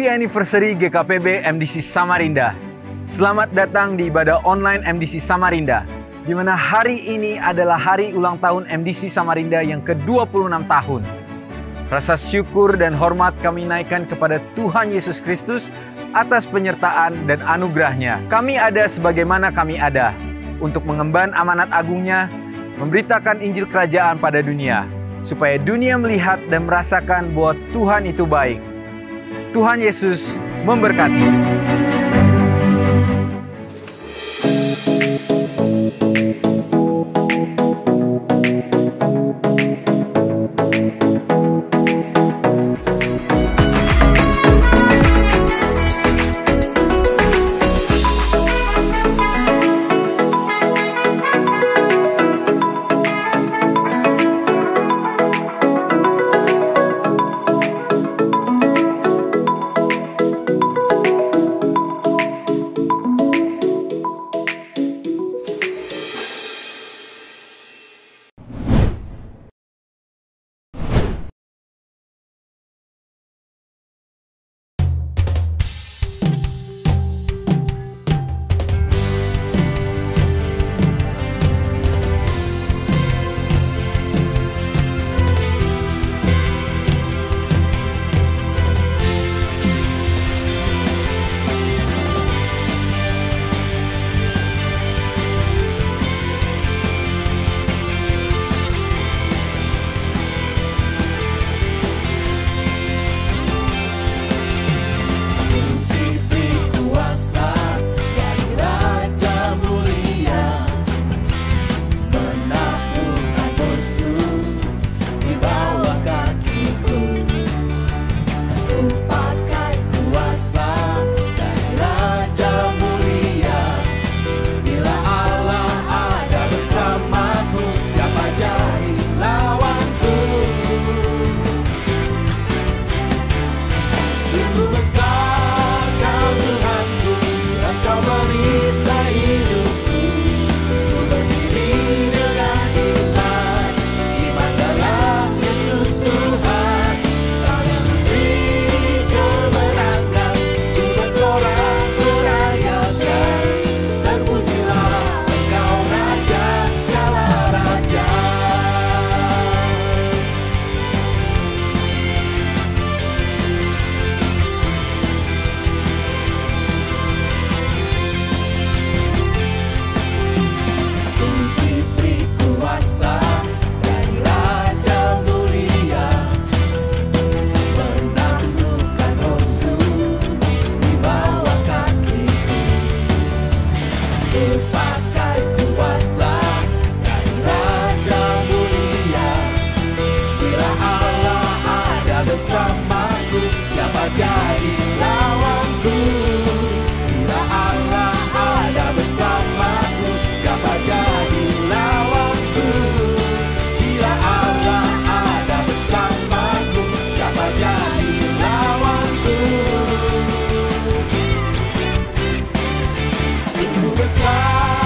Happy Anniversary GKPB MDC Samarinda. Selamat datang di ibadah online MDC Samarinda, di mana hari ini adalah hari ulang tahun MDC Samarinda yang ke-26 tahun. Rasa syukur dan hormat kami naikkan kepada Tuhan Yesus Kristus atas penyertaan dan anugerahnya. Kami ada sebagaimana kami ada, untuk mengemban amanat agungnya, memberitakan Injil Kerajaan pada dunia, supaya dunia melihat dan merasakan bahwa Tuhan itu baik. Tuhan Yesus memberkati. Sungguh besar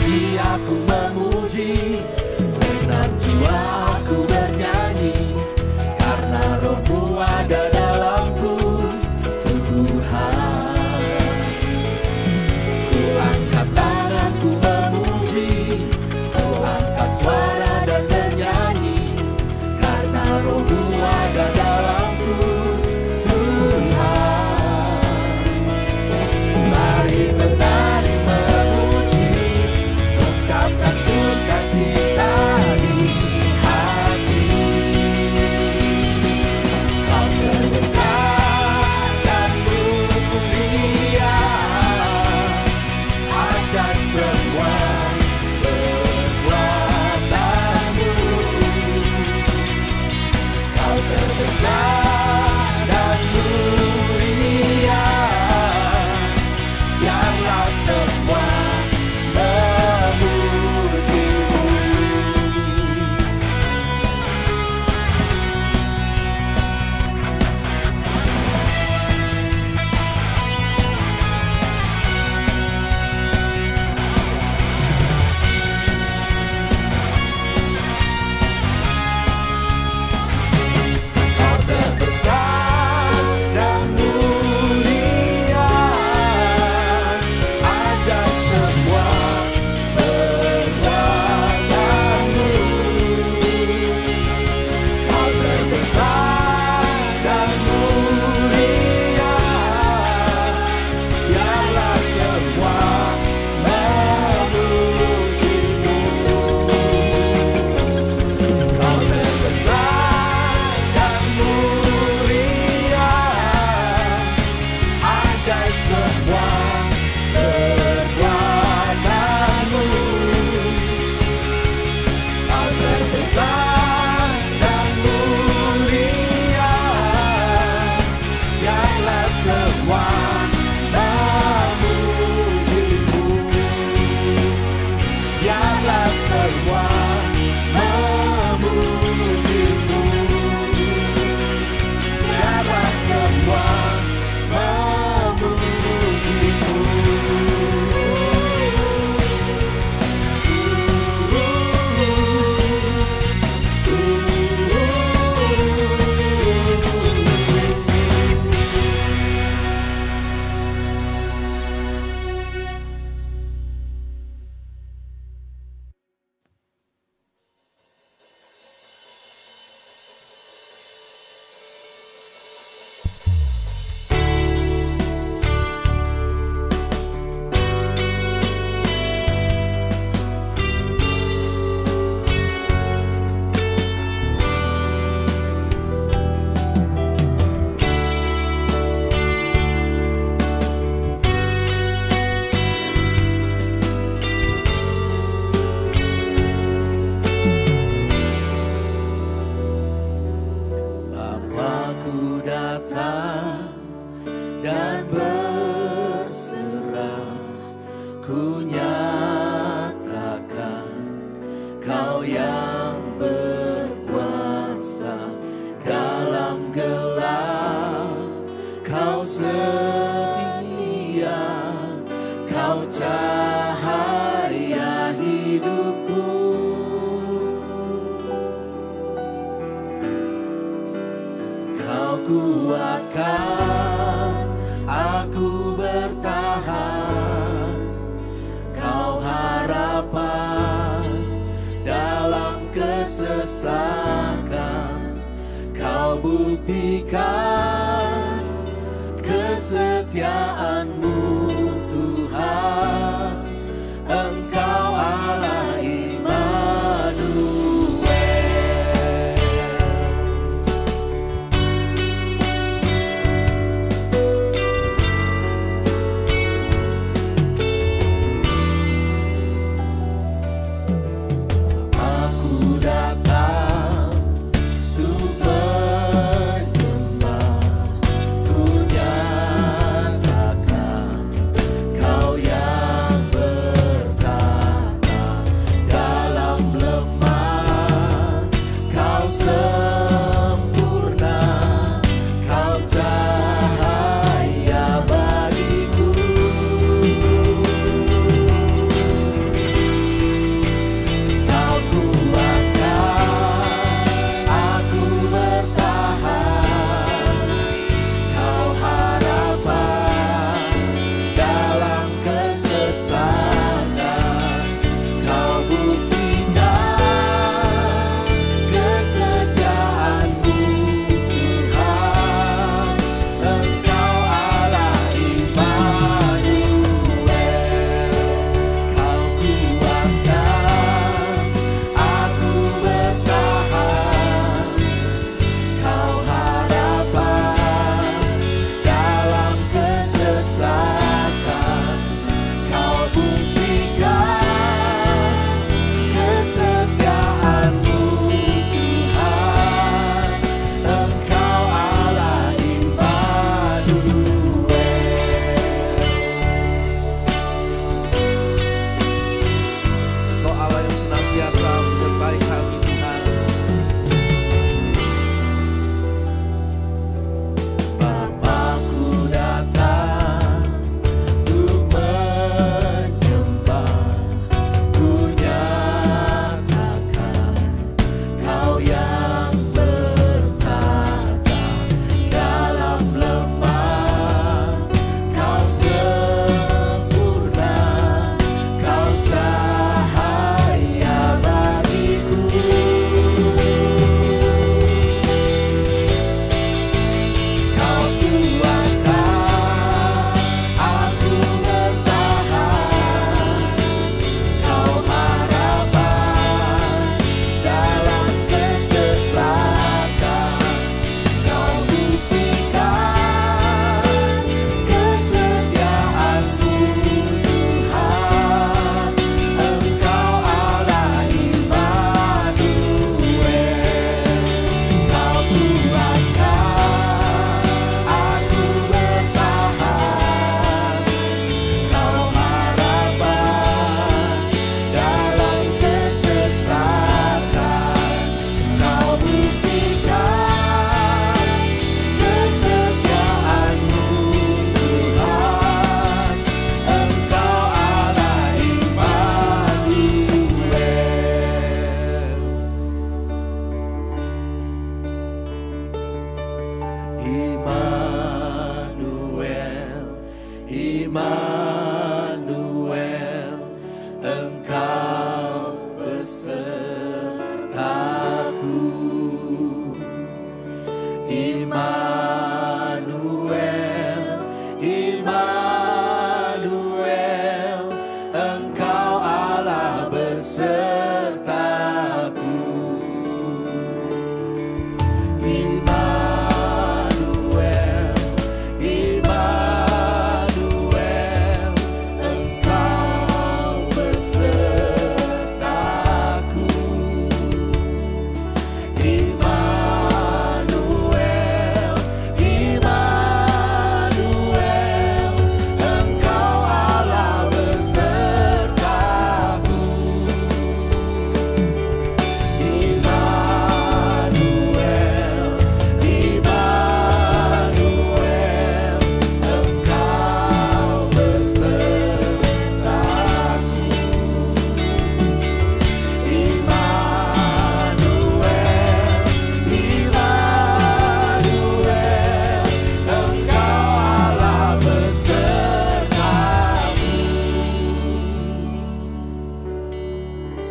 hati aku memuji, segenap jiwa aku bernyanyi, karena Roh-Mu ada dalamku, Tuhan. Ku angkat tanganku memuji, ku angkat suara dan bernyanyi, karena Roh-Mu ada dalamku, Tuhan. Mari menari memuji, ungkapkan sukacita di hati. Kau terbesar dan mulia, ajaib semua perbuatanmu. Kau terbesar dan mulia, biarlah semua memuji-Mu. Kau terbesar dan mulia, ajaib semua perbuatanmu. Kau terbesar dan mulia, biarlah semua memuji-Mu. Kau terbesar dan mulia, ajaib semua perbuatanmu. Kau terbesar dan mulia, biarlah semua memuji-Mu. Biarlah semua memuji-Mu. Biarlah semua memuji-Mu. Bapa-Ku datang dan berserah, ku nyatakan Kau yang berkuasa dalam gelap. Kau setia, Kau cahaya hidupku. Kau kuatkan aku bertahan, Kau harapan dalam kesesakan. Kau buktikan kesetiaan-Mu, Tuhan. Engkau Allah Immanuel. Aku datang untuk menyembah, ku nyatakan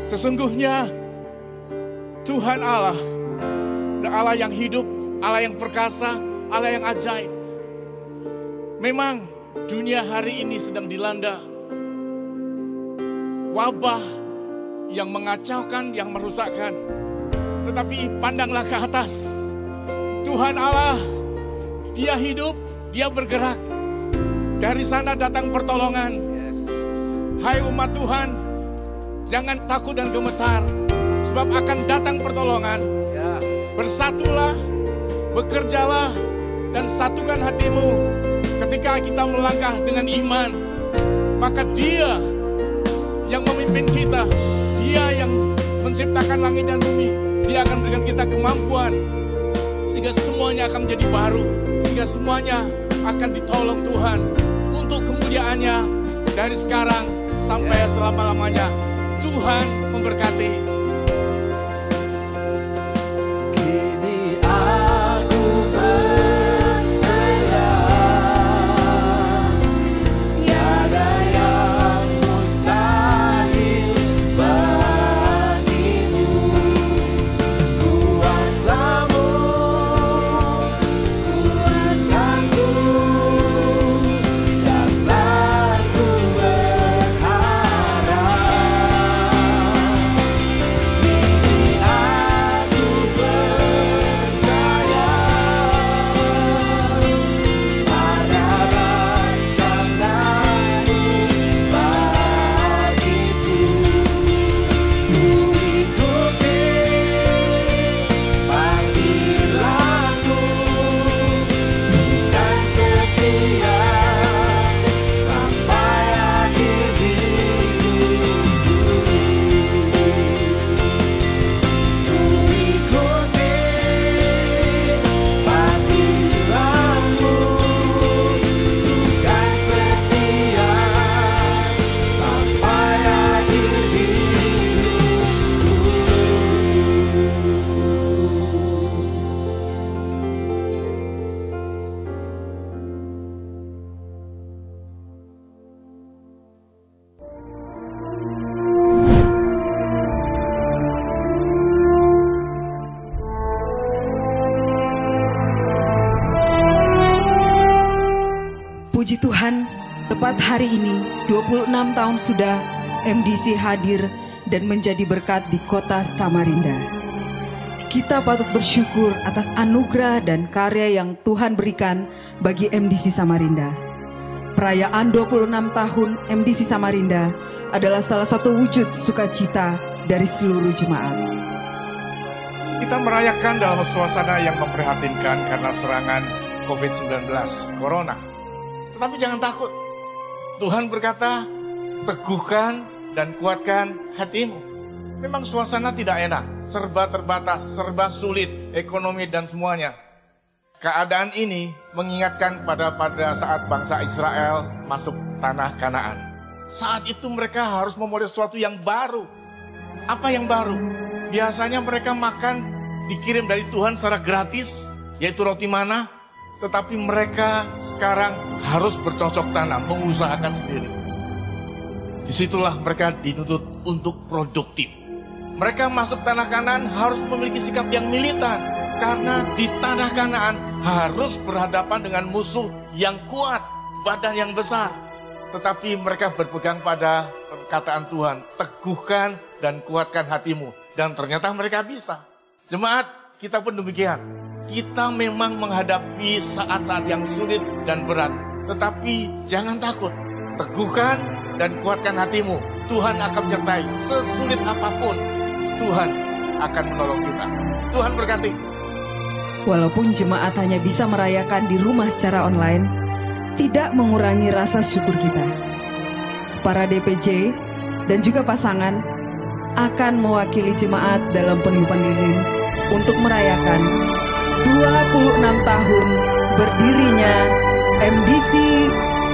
Sesungguhnya Tuhan Allah, Allah yang hidup, Allah yang perkasa, Allah yang ajaib. Memang dunia hari ini sedang dilanda wabah yang mengacaukan, yang merusakkan. Tetapi pandanglah ke atas. Tuhan Allah, Dia hidup, Dia bergerak. Dari sana datang pertolongan. Hai umat Tuhan, jangan takut dan gemetar, sebab akan datang pertolongan. Bersatulah, bekerjalah, dan satukan hatimu. Ketika kita melangkah dengan iman, maka Dia yang memimpin kita, Dia yang menciptakan langit dan bumi, Dia akan berikan kita kemampuan, sehingga semuanya akan menjadi baru, sehingga semuanya akan ditolong Tuhan untuk kemuliaannya dari sekarang sampai selama-lamanya. Tuhan memberkati. Puji Tuhan, tepat hari ini 26 tahun sudah MDC hadir dan menjadi berkat di kota Samarinda. Kita patut bersyukur atas anugerah dan karya yang Tuhan berikan bagi MDC Samarinda. Perayaan 26 tahun MDC Samarinda adalah salah satu wujud sukacita dari seluruh jemaat. Kita merayakan dalam suasana yang memprihatinkan karena serangan COVID-19, Corona. Tetapi jangan takut. Tuhan berkata, teguhkan dan kuatkan hatimu. Memang suasana tidak enak, serba terbatas, serba sulit, ekonomi dan semuanya. Keadaan ini mengingatkan pada saat bangsa Israel masuk tanah Kanaan. Saat itu mereka harus memulai sesuatu yang baru. Apa yang baru? Biasanya mereka makan dikirim dari Tuhan secara gratis, yaitu roti mana. Tetapi mereka sekarang harus bercocok tanam, mengusahakan sendiri. Disitulah mereka dituntut untuk produktif. Mereka masuk tanah Kanaan harus memiliki sikap yang militan. Karena di tanah Kanaan harus berhadapan dengan musuh yang kuat, badan yang besar. Tetapi mereka berpegang pada perkataan Tuhan, teguhkan dan kuatkan hatimu. Dan ternyata mereka bisa. Jemaat, kita pun demikian. Kita memang menghadapi saat-saat yang sulit dan berat. Tetapi jangan takut. Teguhkan dan kuatkan hatimu. Tuhan akan menyertai. Sesulit apapun, Tuhan akan menolong kita. Tuhan berkati. Walaupun jemaat hanya bisa merayakan di rumah secara online, tidak mengurangi rasa syukur kita. Para DPJ dan juga pasangan akan mewakili jemaat dalam peniupan lilin untuk merayakan 26 tahun berdirinya MDC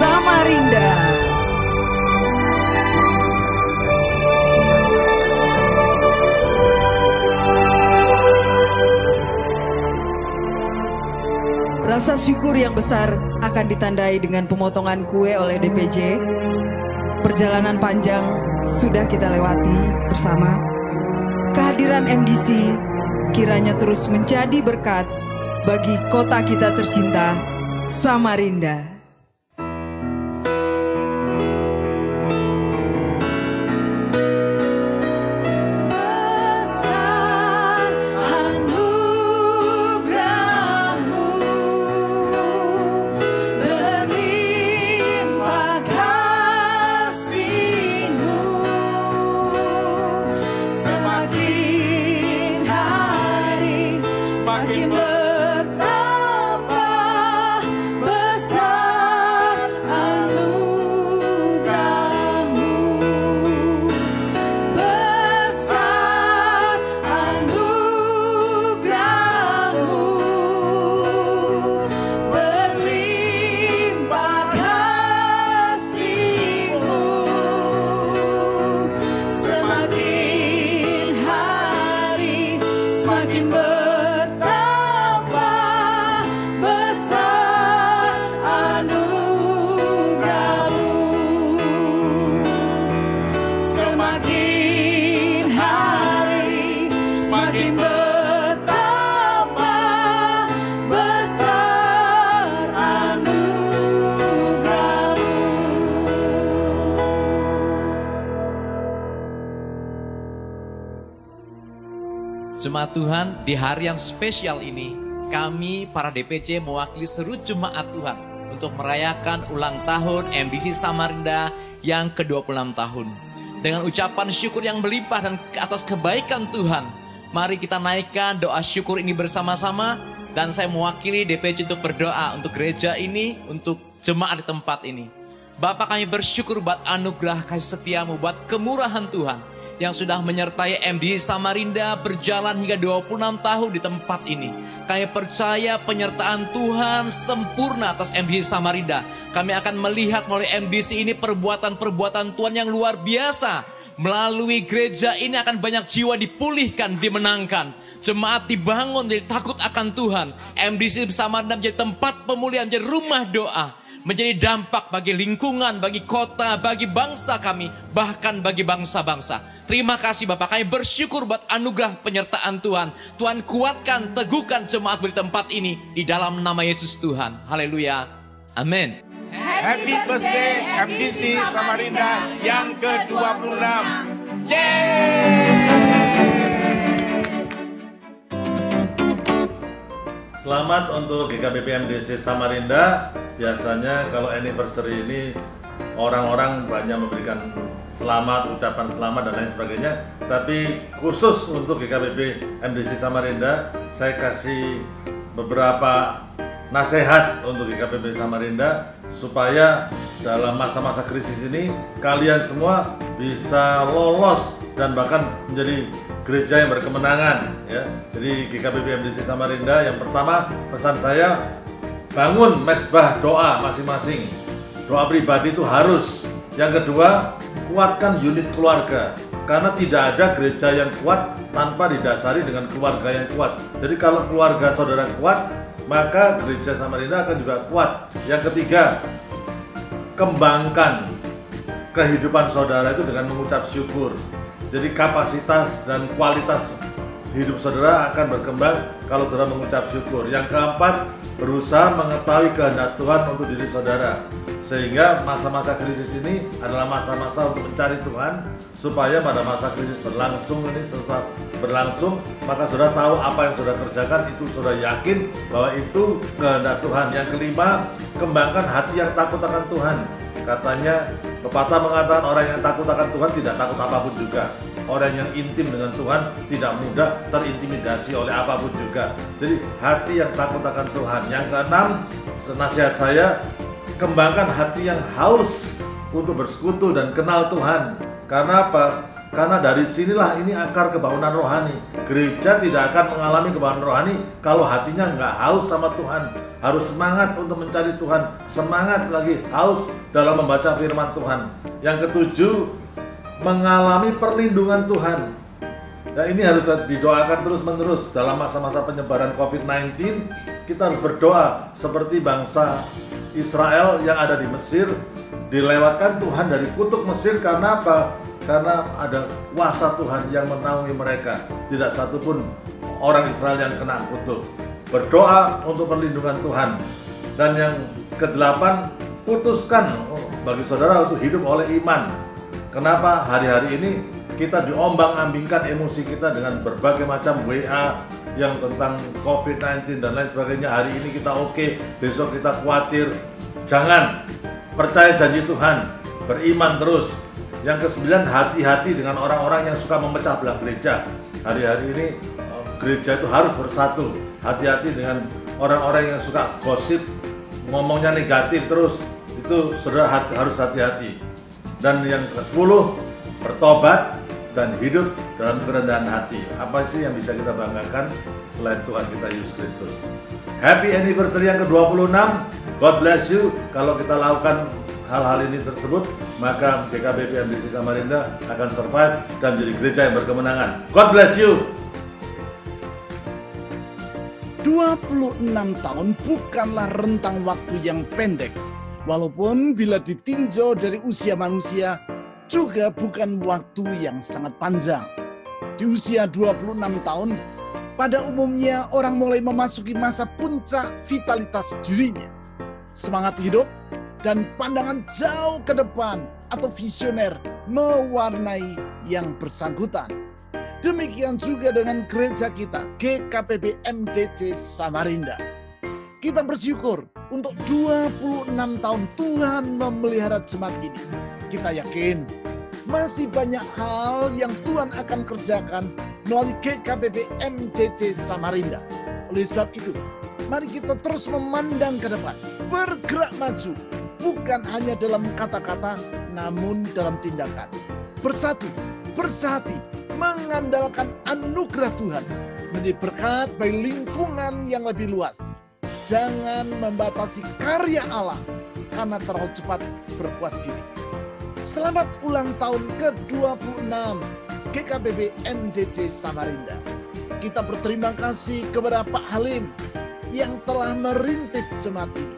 Samarinda. Rasa syukur yang besar akan ditandai dengan pemotongan kue oleh DPJ, perjalanan panjang sudah kita lewati bersama, kehadiran MDC kiranya terus menjadi berkat bagi kota kita tercinta, Samarinda. Semakin bertambah besar anugerah-Mu, besar anugerah-Mu, berlimpah kasih-Mu, semakin hari semakin semakin bertambah besar anugerah-Mu. Jemaat Tuhan, di hari yang spesial ini, kami para DPC mewakili seluruh jemaat Tuhan untuk merayakan ulang tahun MDC Samarinda yang ke-26 tahun. Dengan ucapan syukur yang melimpah dan atas kebaikan Tuhan, mari kita naikkan doa syukur ini bersama-sama. Dan saya mewakili DPC untuk berdoa untuk gereja ini, untuk jemaat di tempat ini. Bapa, kami bersyukur buat anugerah kasih setia-Mu, buat kemurahan Tuhan yang sudah menyertai MDC Samarinda berjalan hingga 26 tahun di tempat ini. Kami percaya penyertaan Tuhan sempurna atas MDC Samarinda. Kami akan melihat melalui MDC ini perbuatan-perbuatan Tuhan yang luar biasa. Melalui gereja ini akan banyak jiwa dipulihkan, dimenangkan. Jemaat dibangun jadi takut akan Tuhan. MDC Samarinda menjadi tempat pemulihan, menjadi rumah doa. Menjadi dampak bagi lingkungan, bagi kota, bagi bangsa kami, bahkan bagi bangsa-bangsa. Terima kasih Bapak, kami bersyukur buat anugerah penyertaan Tuhan. Tuhan kuatkan, teguhkan jemaat di tempat ini, di dalam nama Yesus Tuhan. Haleluya. Amin. Happy birthday MDC Samarinda yang ke-26. Yeay! Selamat untuk GKBP MDC Samarinda. Biasanya kalau anniversary ini orang-orang banyak memberikan selamat, ucapan selamat dan lain sebagainya. Tapi khusus untuk GKBP MDC Samarinda, saya kasih beberapa nasihat untuk GKBP Samarinda supaya dalam masa-masa krisis ini kalian semua bisa lolos dan bahkan menjadi gereja yang berkemenangan, ya. Jadi GKBP MDC Samarinda, yang pertama pesan saya, bangun mezbah doa masing-masing. Doa pribadi itu harus. Yang kedua, kuatkan unit keluarga. Karena tidak ada gereja yang kuat tanpa didasari dengan keluarga yang kuat. Jadi kalau keluarga saudara kuat, maka gereja Samarinda akan juga kuat. Yang ketiga, kembangkan kehidupan saudara itu dengan mengucap syukur. Jadi kapasitas dan kualitas hidup saudara akan berkembang kalau saudara mengucap syukur. Yang keempat, berusaha mengetahui kehendak Tuhan untuk diri saudara. Sehingga masa-masa krisis ini adalah masa-masa untuk mencari Tuhan, supaya pada masa krisis berlangsung ini, setelah berlangsung, maka saudara tahu apa yang saudara kerjakan, itu saudara yakin bahwa itu kehendak Tuhan. Yang kelima, kembangkan hati yang takut akan Tuhan. Katanya, pepatah mengatakan orang yang takut akan Tuhan tidak takut apapun juga. Orang yang intim dengan Tuhan tidak mudah terintimidasi oleh apapun juga. Jadi hati yang takut akan Tuhan. Yang keenam, nasihat saya, kembangkan hati yang haus untuk bersekutu dan kenal Tuhan. Karena apa? Karena dari sinilah ini akar kebangunan rohani. Gereja tidak akan mengalami kebangunan rohani kalau hatinya nggak haus sama Tuhan. Harus semangat untuk mencari Tuhan. Semangat lagi, haus dalam membaca firman Tuhan. Yang ketujuh, mengalami perlindungan Tuhan. Nah, ini harus didoakan terus-menerus. Dalam masa-masa penyebaran COVID-19, kita harus berdoa seperti bangsa Israel yang ada di Mesir, dilewatkan Tuhan dari kutuk Mesir. Karena apa? karena ada kuasa Tuhan yang menaungi mereka. Tidak satupun orang Israel yang kena kutuk. Berdoa untuk perlindungan Tuhan. Dan yang ke-8, putuskan bagi saudara untuk hidup oleh iman. Kenapa hari-hari ini kita diombang-ambingkan emosi kita dengan berbagai macam WA yang tentang COVID-19 dan lain sebagainya. Hari ini kita oke, besok kita khawatir. Jangan, percaya janji Tuhan, beriman terus. Yang ke-9, hati-hati dengan orang-orang yang suka memecah belah gereja. Hari-hari ini gereja itu harus bersatu. Hati-hati dengan orang-orang yang suka gosip, ngomongnya negatif terus. Itu saudara harus hati-hati. Dan yang ke-10, bertobat dan hidup dalam kerendahan hati. Apa sih yang bisa kita banggakan selain Tuhan kita Yesus Kristus? Happy anniversary yang ke-26. God bless you. Kalau kita lakukan hal-hal ini tersebut, maka GKBP MDC Samarinda akan survive dan menjadi gereja yang berkemenangan. God bless you. 26 tahun bukanlah rentang waktu yang pendek. Walaupun bila ditinjau dari usia manusia, juga bukan waktu yang sangat panjang. Di usia 26 tahun, pada umumnya orang mulai memasuki masa puncak vitalitas dirinya. Semangat hidup dan pandangan jauh ke depan atau visioner mewarnai yang bersangkutan. Demikian juga dengan gereja kita, GKPB MDC Samarinda. Kita bersyukur untuk 26 tahun Tuhan memelihara jemaat ini. Kita yakin masih banyak hal yang Tuhan akan kerjakan melalui GKPB MDC Samarinda. Oleh sebab itu, mari kita terus memandang ke depan, bergerak maju, bukan hanya dalam kata-kata, namun dalam tindakan. Bersatu, bersehati, mengandalkan anugerah Tuhan, menjadi berkat bagi lingkungan yang lebih luas. Jangan membatasi karya Allah karena terlalu cepat berpuas diri. Selamat ulang tahun ke-26 GKPB MDC Samarinda. Kita berterima kasih kepada Pak Halim yang telah merintis jemaat ini.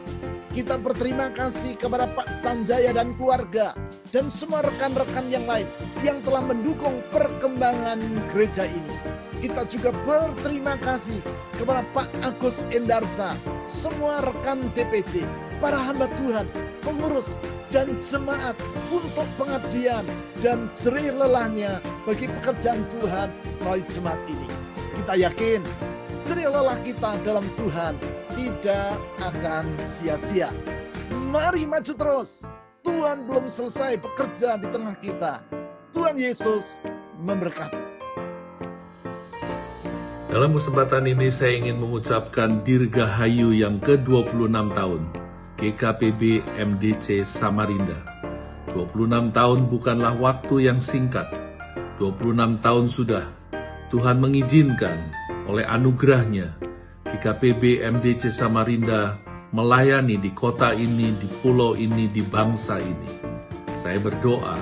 Kita berterima kasih kepada Pak Sanjaya dan keluarga dan semua rekan-rekan yang lain yang telah mendukung perkembangan gereja ini. Kita juga berterima kasih kepada Pak Agus Endarsa, semua rekan DPC, para hamba Tuhan, pengurus, dan jemaat untuk pengabdian dan jerih lelahnya bagi pekerjaan Tuhan melalui jemaat ini. Kita yakin jerih lelah kita dalam Tuhan tidak akan sia-sia. Mari maju terus. Tuhan belum selesai bekerja di tengah kita. Tuhan Yesus memberkati. Dalam kesempatan ini saya ingin mengucapkan Dirgahayu yang ke-26 tahun GKPB MDC Samarinda. 26 tahun bukanlah waktu yang singkat. 26 tahun sudah Tuhan mengizinkan oleh anugerahnya GKPB MDC Samarinda melayani di kota ini, di pulau ini, di bangsa ini. Saya berdoa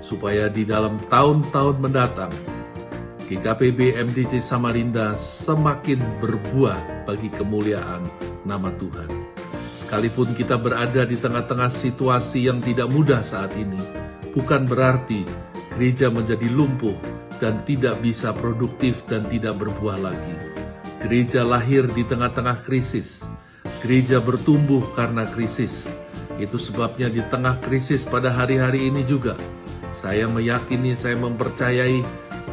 supaya di dalam tahun-tahun mendatang GKPB MDC Samarinda semakin berbuah bagi kemuliaan nama Tuhan. Sekalipun kita berada di tengah-tengah situasi yang tidak mudah saat ini, bukan berarti gereja menjadi lumpuh dan tidak bisa produktif dan tidak berbuah lagi. Gereja lahir di tengah-tengah krisis. Gereja bertumbuh karena krisis. Itu sebabnya di tengah krisis pada hari-hari ini juga, saya meyakini, saya mempercayai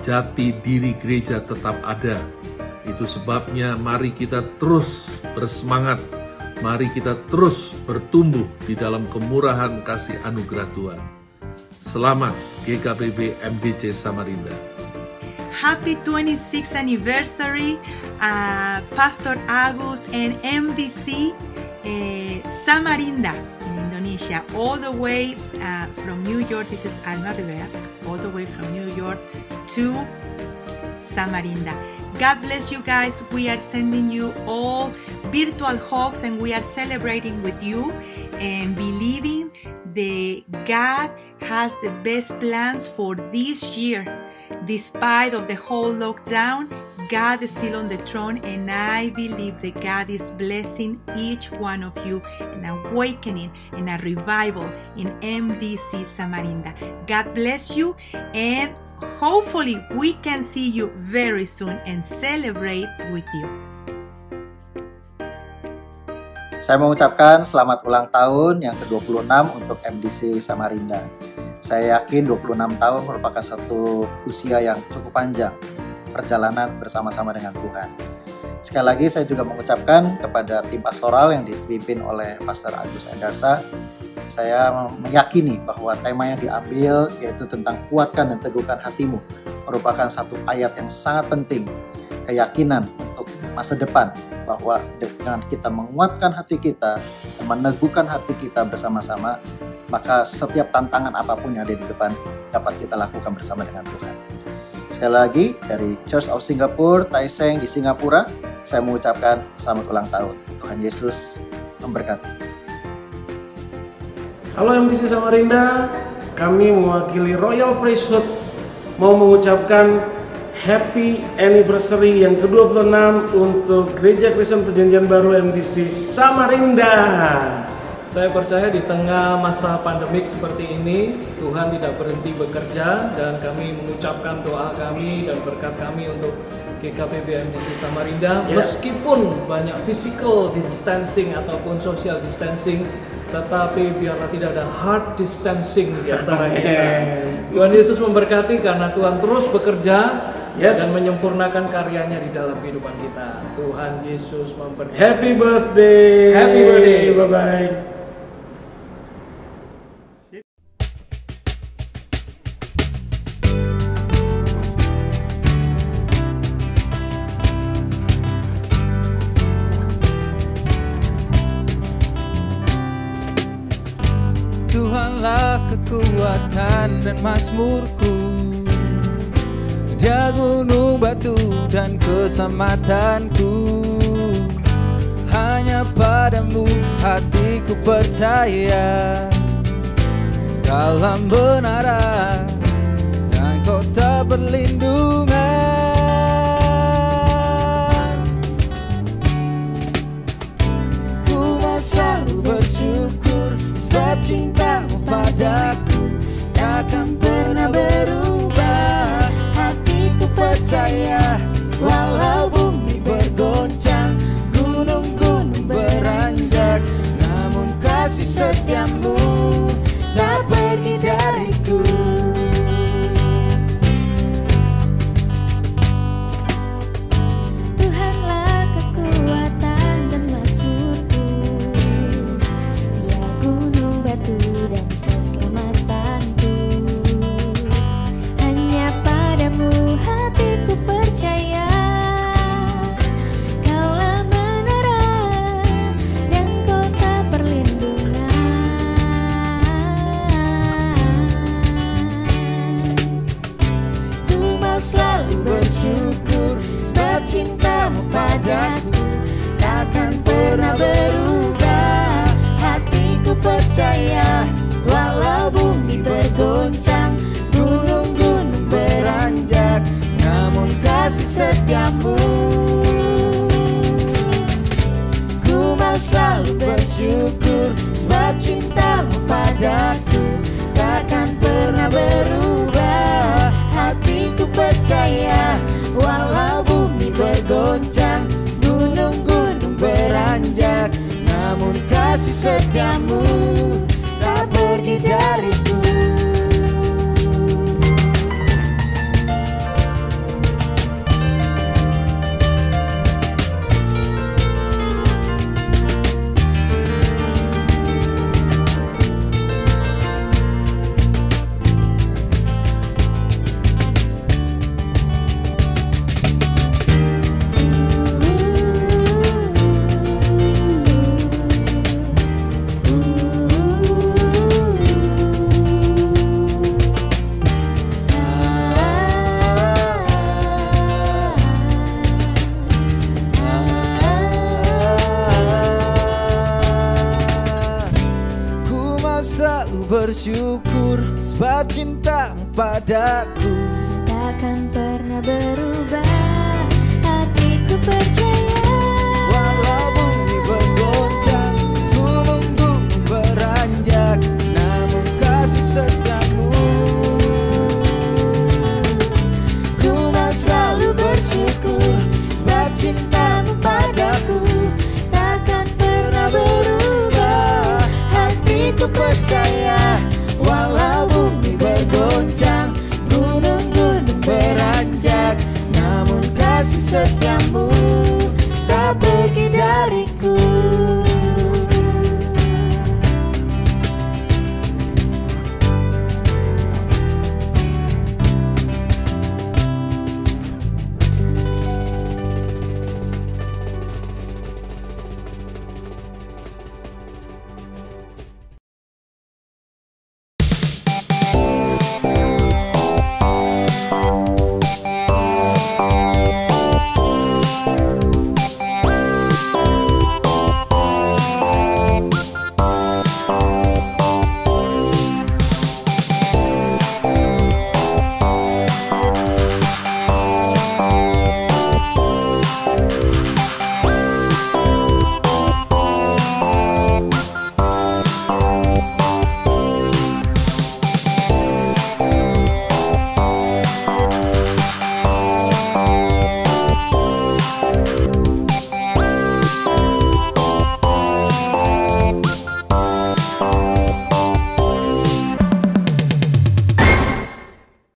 jati diri gereja tetap ada. Itu sebabnya mari kita terus bersemangat. Mari kita terus bertumbuh di dalam kemurahan kasih anugerah Tuhan. Selamat GKPB MDC Samarinda. Happy 26th anniversary, Pastor Agus and MDC Samarinda in Indonesia, all the way from New York. This is Alma Rivera, all the way from New York to Samarinda. God bless you guys. We are sending you all virtual hugs and we are celebrating with you and believing that God has the best plans for this year. Despite of the whole lockdown, God is still on the throne, and I believe that God is blessing each one of you, an awakening and a revival in MDC Samarinda. God bless you, and hopefully we can see you very soon and celebrate with you. Saya mengucapkan selamat ulang tahun yang ke-26 untuk MDC Samarinda. Saya yakin 26 tahun merupakan satu usia yang cukup panjang perjalanan bersama-sama dengan Tuhan. Sekali lagi saya juga mengucapkan kepada tim pastoral yang dipimpin oleh Pastor Agus Endarsa. Saya meyakini bahwa tema yang diambil yaitu tentang kuatkan dan teguhkan hatimu merupakan satu ayat yang sangat penting, keyakinan untuk masa depan, bahwa dengan kita menguatkan hati kita dan meneguhkan hati kita bersama-sama, maka setiap tantangan apapun yang ada di depan dapat kita lakukan bersama dengan Tuhan. Sekali lagi dari Church of Singapore, Tai Seng di Singapura, saya mengucapkan selamat ulang tahun. Tuhan Yesus memberkati. Halo MDC Samarinda, kami mewakili Royal Priesthood mau mengucapkan Happy Anniversary yang ke-26 untuk Gereja Kristen Perjanjian Baru MDC Samarinda. Saya percaya di tengah masa pandemik seperti ini, Tuhan tidak berhenti bekerja, dan kami mengucapkan doa kami dan berkat kami untuk GKPB MDC Samarinda. Meskipun banyak physical distancing ataupun social distancing, tetapi biarlah tidak ada hard distancing di antara kita. Tuhan Yesus memberkati karena Tuhan terus bekerja dan menyempurnakan karyanya di dalam kehidupan kita. Tuhan Yesus memberkati. Happy birthday. Happy birthday. Bye-bye. Tuhanlah kekuatan dan mazmurku, Dia gunung batu dan keselamatanku. Hanya padamu hatiku percaya, Kaulah menara dan kota perlindungan. Ku mau selalu bersyukur sebab cintamu padaku takkan pernah berubah. Hatiku percaya walau bumi bergoncang, gunung-gunung beranjak, namun kasih setiamu tak pergi dariku. Tuhanlah kekuatan dan mazmurku, Dia gunung batu dan keselamatanku. Hanya padamu hatiku percaya, Kaulah menara dan kota perlindungan. Ku mau selalu bersyukur sebab cintamu padaku takkan pernah berubah. Hatiku percaya walau bumi bergoncang, gunung-gunung beranjak, namun kasih setiamu. Ku mau selalu bersyukur sebab cintamu padaku takkan pernah berubah. Hatiku percaya walau bumi bergoncang, gunung-gunung beranjak, namun kasih setiamu tak pergi dariku. Bersyukur sebab cintamu padaku takkan pernah berubah. percaya. Walau bumi bergoncang, gunung-gunung beranjak, namun kasih setiamu ku mau selalu bersyukur, sebab cintamu padaku takkan pernah berubah. Hatiku percaya, walau bumi bergoncang, gunung-gunung beranjak, namun kasih setiamu